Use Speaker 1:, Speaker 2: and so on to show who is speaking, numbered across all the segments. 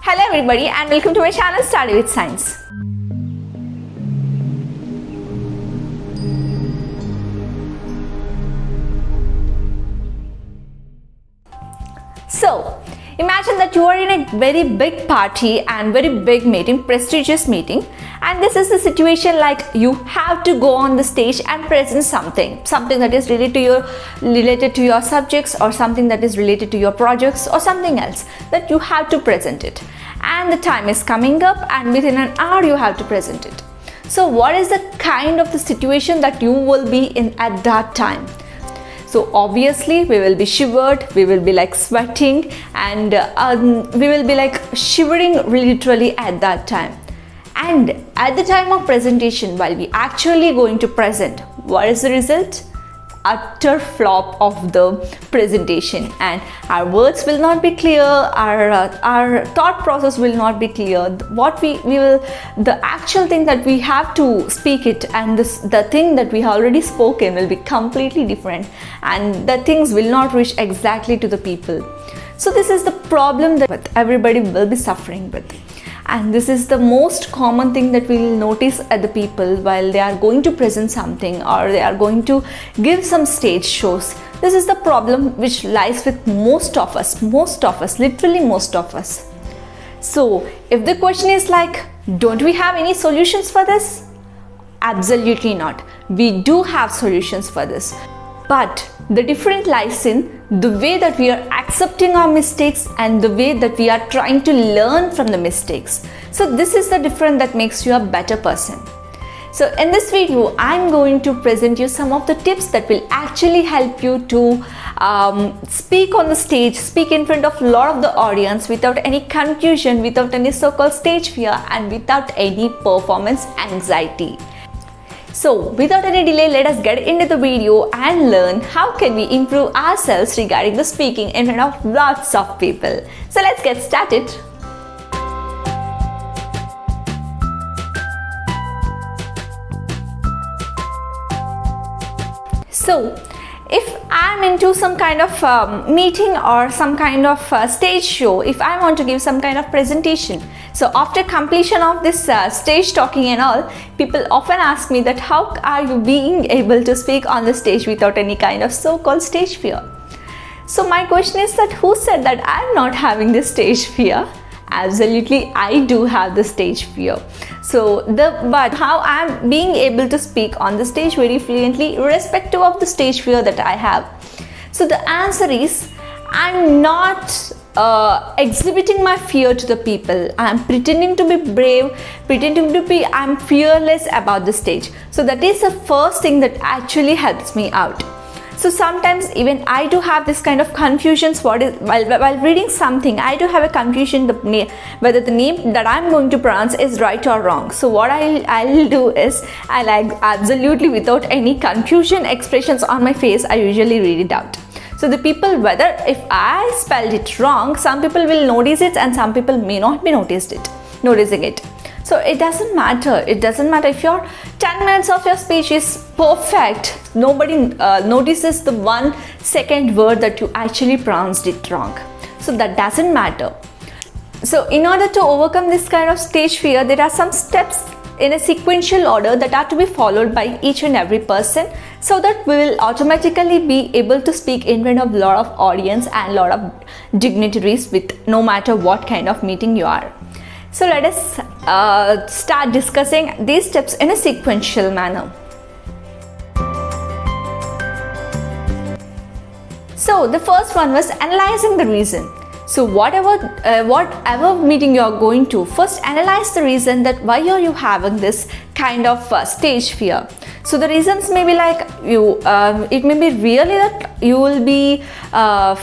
Speaker 1: Hello everybody and welcome to my channel Study with Science. So, imagine that you are in a very big party and very big meeting, prestigious meeting, and this is the situation like you have to go on the stage and present something that is related to your subjects or something that is related to your projects or something else that you have to present it. And the time is coming up and within an hour you have to present it. So what is the kind of the situation that you will be in at that time? So obviously we will be shivered, we will be like sweating and we will be like shivering literally at that time. And at the time of presentation, while we actually going to present, what is the result? Utter flop of the presentation, and our words will not be clear, our thought process will not be clear. The actual thing that we have to speak it and the thing that we already spoken will be completely different, and the things will not reach exactly to the people. So this is the problem that everybody will be suffering with. And this is the most common thing that we will notice at the people while they are going to present something or they are going to give some stage shows. This is the problem which lies with most of us, literally most of us. So if the question is like, don't we have any solutions for this? Absolutely not. We do have solutions for this. But the difference lies in the way that we are accepting our mistakes and the way that we are trying to learn from the mistakes. So this is the difference that makes you a better person. So in this video, I'm going to present you some of the tips that will actually help you to speak on the stage, speak in front of a lot of the audience without any confusion, without any so-called stage fear and without any performance anxiety. So without any delay, let us get into the video and learn how can we improve ourselves regarding the speaking in front of lots of people. So let's get started. So if I'm into some kind of meeting or some kind of stage show, if I want to give some kind of presentation, so after completion of this stage talking and all, people often ask me that how are you being able to speak on the stage without any kind of so-called stage fear? So my question is that who said that I'm not having this stage fear? Absolutely, I do have the stage fear. But how I'm being able to speak on the stage very fluently irrespective of the stage fear that I have? So the answer is I'm not exhibiting my fear to the people. I'm pretending to be brave, I'm fearless about the stage. So that is the first thing that actually helps me out. So sometimes even I do have this kind of confusions while reading something. I do have a confusion whether the name that I'm going to pronounce is right or wrong. So what I'll do is I'll absolutely without any confusion expressions on my face, I usually read it out. So the people, whether if I spelled it wrong, some people will notice it and some people may not be noticing it. So it doesn't matter. It doesn't matter if your 10 minutes of your speech is perfect. Nobody notices the 1 second word that you actually pronounced it wrong. So that doesn't matter. So in order to overcome this kind of stage fear, there are some steps in a sequential order that are to be followed by each and every person, so that we will automatically be able to speak in front of a lot of audience and a lot of dignitaries with no matter what kind of meeting you are. So let us start discussing these steps in a sequential manner. So the first one was analyzing the reason. So whatever meeting you are going to, first analyze the reason that why are you having this kind of stage fear. So the reasons may be like it may be really that you will be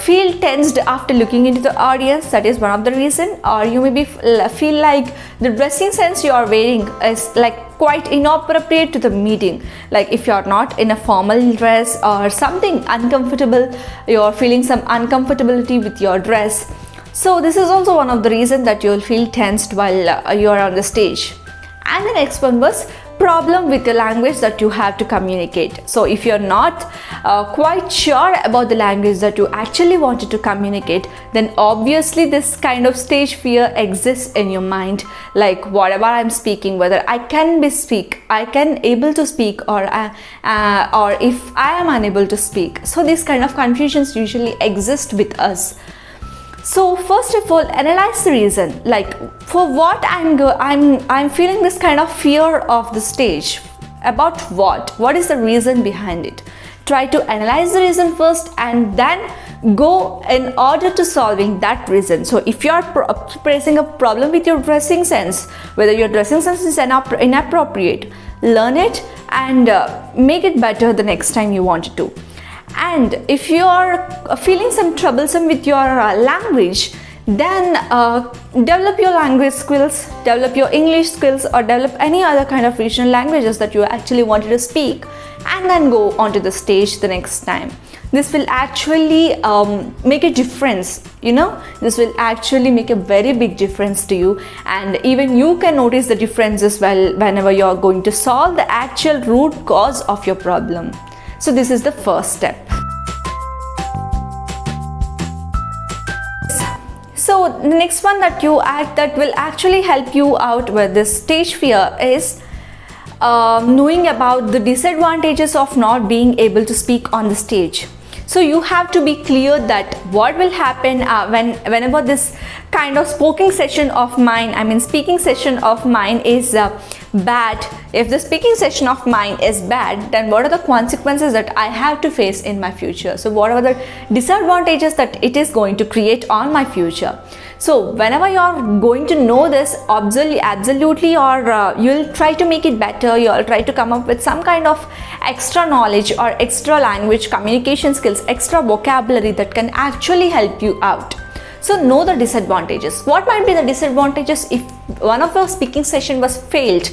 Speaker 1: feel tensed after looking into the audience. That is one of the reason. Or you may be feel like the dressing sense you are wearing is like quite inappropriate to the meeting. Like if you are not in a formal dress or something uncomfortable, you are feeling some uncomfortability with your dress. So this is also one of the reasons that you will feel tensed while you are on the stage. And the next one was problem with the language that you have to communicate. So if you're not quite sure about the language that you actually wanted to communicate, then obviously this kind of stage fear exists in your mind, like whatever I'm speaking, whether I can able to speak, or if I am unable to speak. So these kind of confusions usually exist with us. So first of all, analyze the reason, like for what I'm feeling this kind of fear of the stage. About what is the reason behind it? Try to analyze the reason first and then go in order to solving that reason. So if you are facing a problem with your dressing sense, whether your dressing sense is inappropriate, learn it and make it better the next time you want to. And if you are feeling some troublesome with your language, then develop your language skills, develop your English skills, or develop any other kind of regional languages that you actually wanted to speak, and then go onto the stage the next time. This will actually make a difference, this will actually make a very big difference to you, and even you can notice the difference as well whenever you are going to solve the actual root cause of your problem. So this is the first step. So the next one that will actually help you out with this stage fear is knowing about the disadvantages of not being able to speak on the stage. So you have to be clear that what will happen whenever this kind of speaking session of mine is bad. If the speaking session of mine is bad, then what are the consequences that I have to face in my future? So what are the disadvantages that it is going to create on my future? So whenever you are going to know this absolutely, or you'll try to make it better, you'll try to come up with some kind of extra knowledge or extra language communication skills, extra vocabulary that can actually help you out. So know the disadvantages. What might be the disadvantages if one of your speaking session was failed?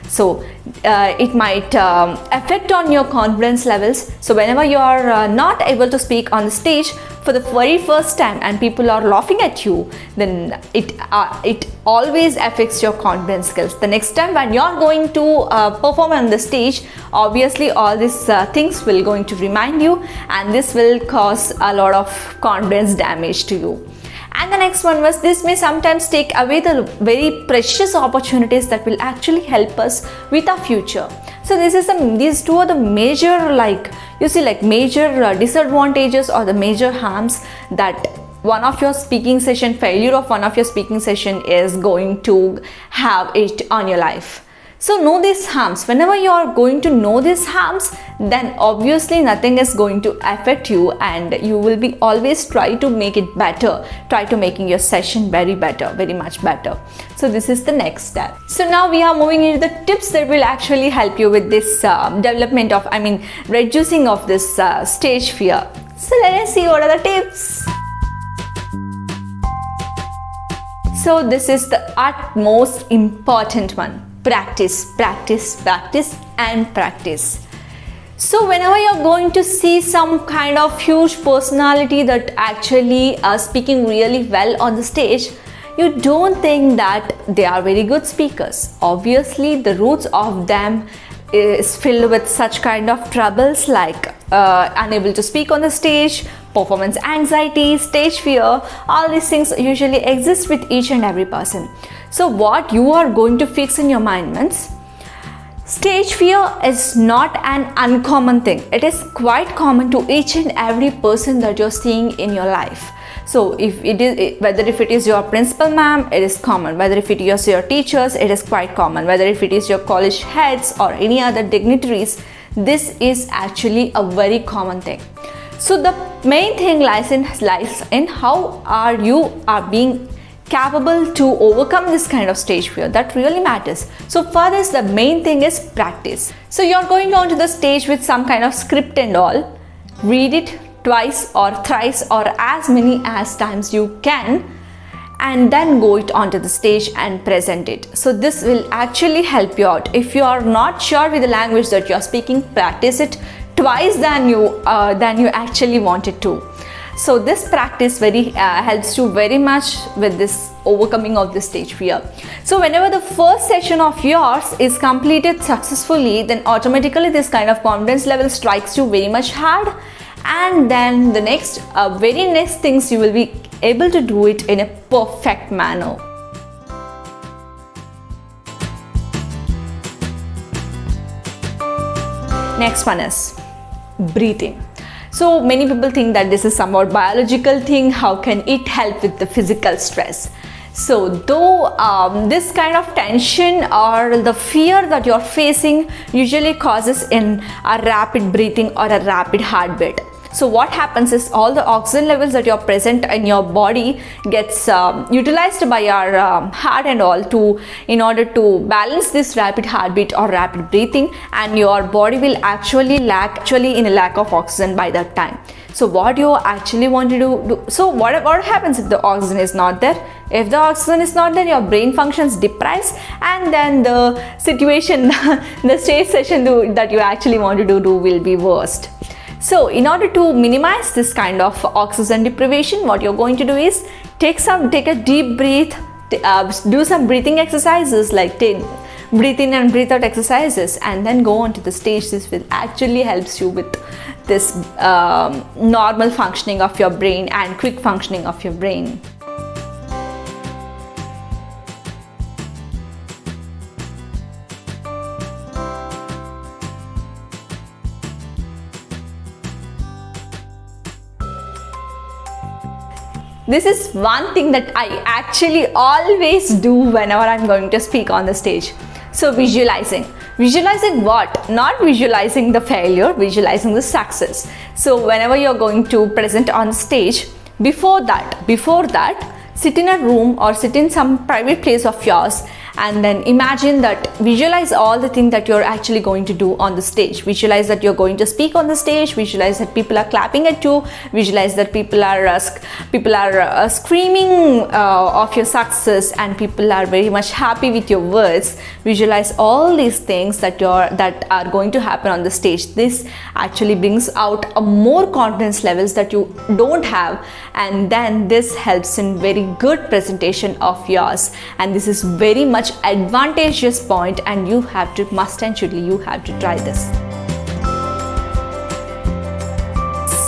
Speaker 1: So it might affect on your confidence levels. So whenever you are not able to speak on the stage for the very first time and people are laughing at you, then it always affects your confidence skills. The next time when you are going to perform on the stage, obviously all these things will going to remind you, and this will cause a lot of confidence damage to you. And the next one was, this may sometimes take away the very precious opportunities that will actually help us with our future. So these two are the major major disadvantages or the major harms that failure of one of your speaking session is going to have it on your life. So know these harms. Whenever you are going to know these harms, then obviously nothing is going to affect you, and you will be always try to make it better, try to making your session very much better. So this is the next step. So now we are moving into the tips that will actually help you with this reducing of this stage fear. So let us see what are the tips. So this is the utmost important one. Practice and practice. So whenever you're going to see some kind of huge personality that actually are speaking really well on the stage, you don't think that they are very good speakers. Obviously the roots of them is filled with such kind of troubles like unable to speak on the stage, performance anxiety, stage fear. All these things usually exist with each and every person. So what you are going to fix in your mind means, stage fear is not an uncommon thing. It is quite common to each and every person that you're seeing in your life. So if it is your principal ma'am, it is common. Whether if it is your teachers, it is quite common. Whether if it is your college heads or any other dignitaries, this is actually a very common thing. So the main thing lies in how you are being capable to overcome this kind of stage fear. That really matters. So for this, the main thing is practice. So you're going onto the stage with some kind of script and all. Read it twice or thrice or as many as times you can, and then go it onto the stage and present it. So this will actually help you out. If you are not sure with the language that you are speaking, practice it twice than you actually wanted to. So this practice very helps you very much with this overcoming of the stage fear. So whenever the first session of yours is completed successfully, then automatically this kind of confidence level strikes you very much hard, and then the very next things you will be able to do it in a perfect manner. Next one is breathing. So many people think that this is somewhat biological thing. How can it help with the physical stress? So though this kind of tension or the fear that you're facing usually causes in a rapid breathing or a rapid heartbeat. So what happens is all the oxygen levels that you're present in your body gets utilized by your heart and all in order to balance this rapid heartbeat or rapid breathing, and your body will actually in a lack of oxygen by that time. So what you actually want to do, so what happens if the oxygen is not there? If the oxygen is not there, your brain functions depressed, and then the situation, the stage session that you actually want to do will be worst. So in order to minimize this kind of oxygen deprivation, what you're going to do is take a deep breath, do some breathing exercises like breathe in and breathe out exercises, and then go on to the stage. This will actually helps you with this normal functioning of your brain and quick functioning of your brain. This is one thing that I actually always do whenever I'm going to speak on the stage. So visualizing what? Not visualizing the failure, visualizing the success. So whenever you're going to present on stage, before that, sit in a room or sit in some private place of yours, and then visualize all the things that you're actually going to do on the stage. Visualize that you're going to speak on the stage, visualize that people are clapping at you, visualize that people are screaming of your success, and people are very much happy with your words. Visualize all these things that are going to happen on the stage. This actually brings out a more confidence levels that you don't have, and then this helps in very good presentation of yours, and this is very much advantageous point, and you have to try this.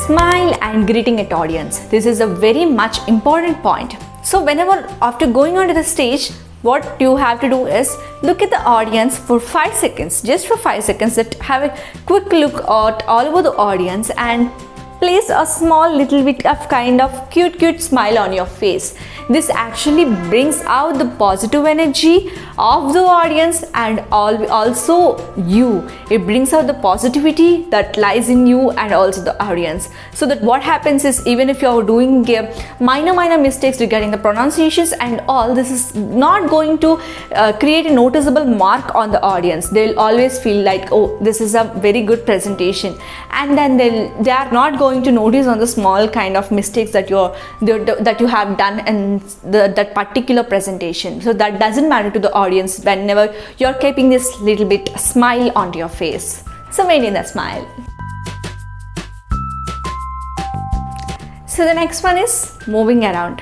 Speaker 1: Smile and greeting at audience. This is a very much important point. So whenever after going onto the stage, what you have to do is look at the audience for 5 seconds, just for 5 seconds, that have a quick look at all over the audience and place a small little bit of kind of cute smile on your face. This actually brings out the positive energy of the audience and also you. It brings out the positivity that lies in you and also the audience. So that what happens is, even if you're doing minor mistakes regarding the pronunciations and all, this is not going to create a noticeable mark on the audience. They'll always feel like, oh, this is a very good presentation, and then they are not going to notice on the small kind of mistakes that you have done in that particular presentation. So that doesn't matter to the audience whenever you're keeping this little bit smile onto your face. So maintain that smile. So the next one is moving around.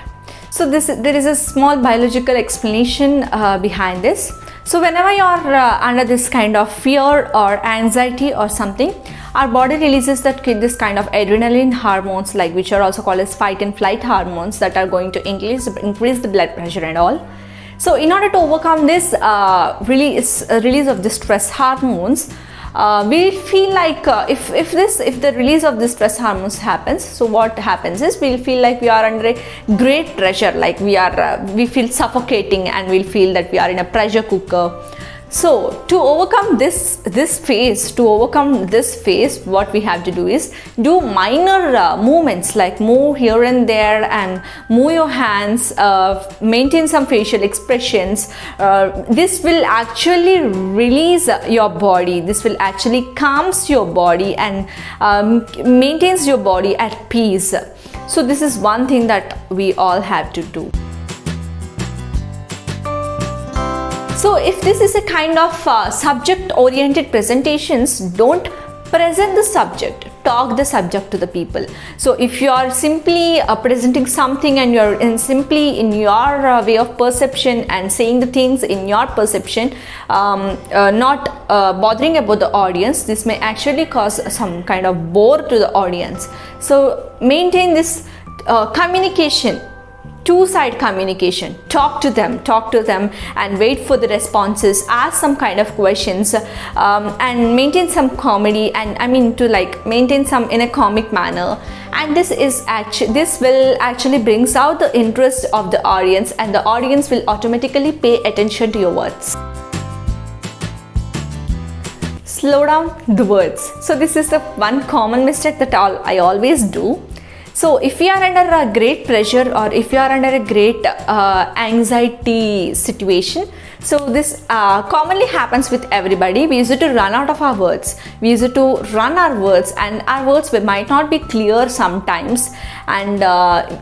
Speaker 1: So there is a small biological explanation behind this. So whenever you're under this kind of fear or anxiety or something, our body releases this kind of adrenaline hormones, like which are also called as fight and flight hormones, that are going to increase the blood pressure and all. So in order to overcome this release of the stress hormones, we feel like if the release of the stress hormones happens, so what happens is we'll feel like we are under a great pressure, like we feel suffocating, and we'll feel that we are in a pressure cooker. So to overcome this phase, what we have to do is do minor movements, like move here and there and move your hands, maintain some facial expressions. This will actually release your body. This will actually calms your body and maintains your body at peace. So this is one thing that we all have to do. So if this is a kind of subject-oriented presentations, don't present the subject. talk the subject to the people. So if you are simply presenting something and you're simply in your way of perception and saying the things in your perception, not bothering about the audience, this may actually cause some kind of bore to the audience. So maintain this communication, two-side communication. Talk to them and wait for the responses, ask some kind of questions, and maintain some comedy, and maintain some in a comic manner. And this will actually brings out the interest of the audience, and the audience will automatically pay attention to your words. Slow down the words. So this is the one common mistake that I always do. So if you are under a great pressure, or if you are under a great anxiety situation, so this commonly happens with everybody. We used to run out of our words. We used to run our words, and our words might not be clear sometimes. And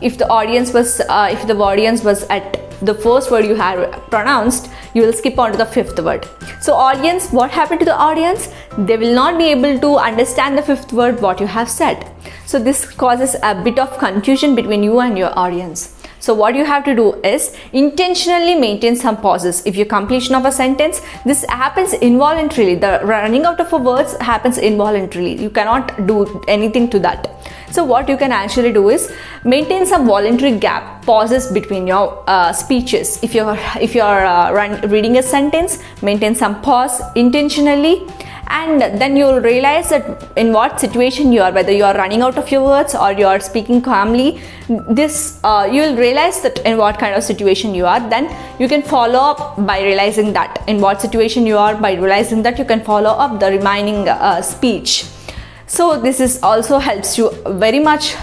Speaker 1: if the audience was at the first word you have pronounced, you will skip on to the fifth word. So audience, what happened to the audience? They will not be able to understand the fifth word what you have said. So this causes a bit of confusion between you and your audience. So what you have to do is intentionally maintain some pauses. If your completion of a sentence, this happens involuntarily. The running out of words happens involuntarily. You cannot do anything to that. So what you can actually do is maintain some voluntary gap, pauses between your speeches. If you're reading a sentence, maintain some pause intentionally. And then you'll realize that in what situation you are, whether you are running out of your words or you are speaking calmly, you'll realize that in what kind of situation you are. Then you can follow up by realizing that in what situation you are. By realizing that, you can follow up the remaining speech. So this is also helps you very much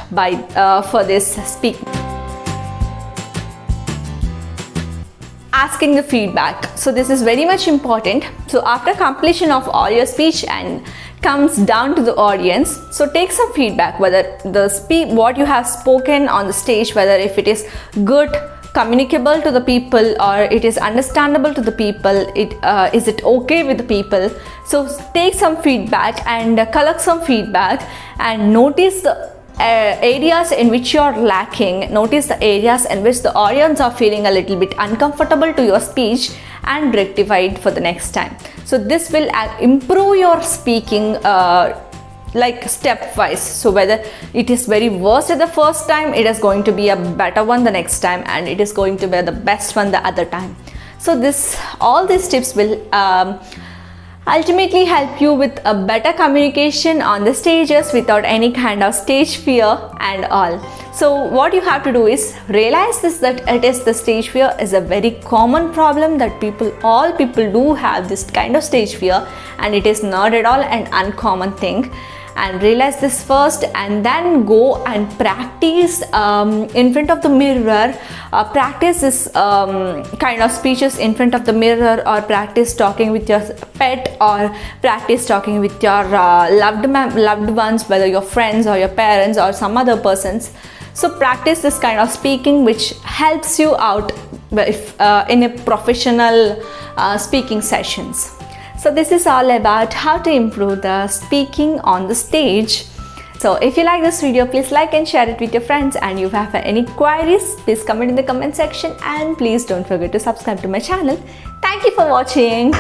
Speaker 1: for this speaking. Asking the feedback. So this is very much important. So after completion of all your speech and comes down to the audience, so take some feedback, whether what you have spoken on the stage, whether if it is good, communicable to the people, or it is understandable to the people, is it okay with the people. So take some feedback and collect some feedback, and notice the areas in which you are lacking. Notice the areas in which the audience are feeling a little bit uncomfortable to your speech, and rectify it for the next time. So this will improve your speaking like stepwise. So whether it is very worst at the first time, it is going to be a better one the next time, and it is going to be the best one the other time. So all these tips will ultimately help you with a better communication on the stages without any kind of stage fear and all. So what you have to do is realize that the stage fear is a very common problem, that all people do have this kind of stage fear, and it is not at all an uncommon thing. And realize this first, and then go and practice in front of the mirror. Practice this kind of speeches in front of the mirror, or practice talking with your pet, or practice talking with your loved ones, whether your friends or your parents or some other persons. So practice this kind of speaking, which helps you out in a professional speaking sessions. So this is all about how to improve the speaking on the stage. So if you like this video, please like and share it with your friends. And if you have any queries, please comment in the comment section, and please don't forget to subscribe to my channel. Thank you for watching.